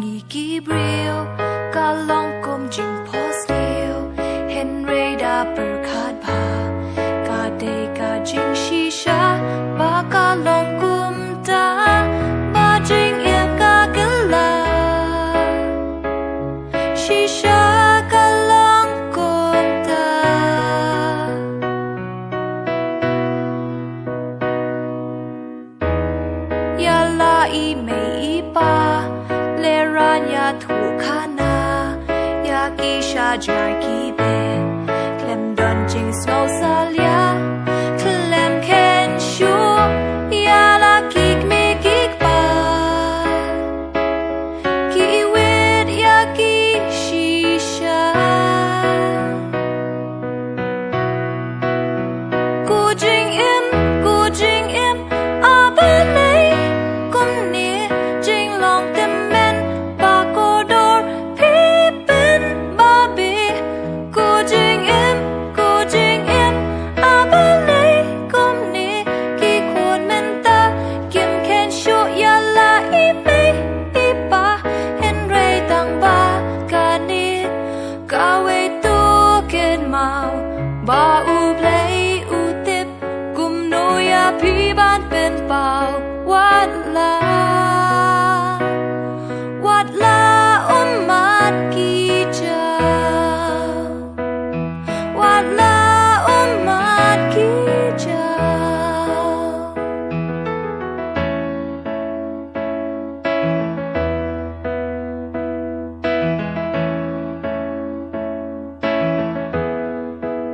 งีกีบริวกาลองกุมจิงโพสเดียวเห็นเรดาเปิดคาดพากาเดกาจิงชีชาบากาลองกุมตาบาจิงเอียกากะลาชีชากาลองกุมตายาลาอีเมอีปาเลรานยาถูกขานา กีชาจายกีเบเคลมดอนจิงสโนซาเลียเคลมเคนชูยาลากิกเมกิกปากีเวดยากีชีชากูจิงอิมอาเบเลกุมเนจิงลองเต็มเมนปาโกดอร์พีเป็นกูจิงอิมอาเบเลกุมเนกีควรเมนตากิมเคนชูยาลาอีเมอีปาเห็นเรตังบากาเนกาเวตูเกนมาบาอูเพลอูติบกุมโนยาพีบานเป็นเป่าวัดลาอุมมาดกีจาวัดลาอุมมาดกีจา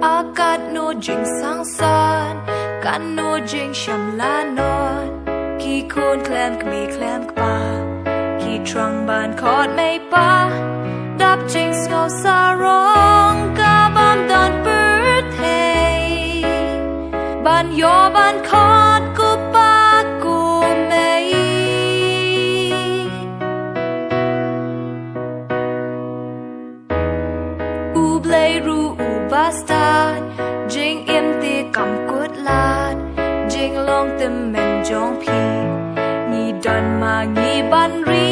อากาศโนจิงสังสารกันโนจิงชำลานอนกี่คนแคลมกมีแคลมกปากี่ทรังบานคอดไม่ปาดับจิงสโนสารองกาบานดอนเปิดเฮบานโยบานคอดกูปากูเมอูเบลรูอูบาสตาร์จิงเอ็มตีกำกุดลาดจิงลองเต็มเมนจองพีงีดอนมางีบันรี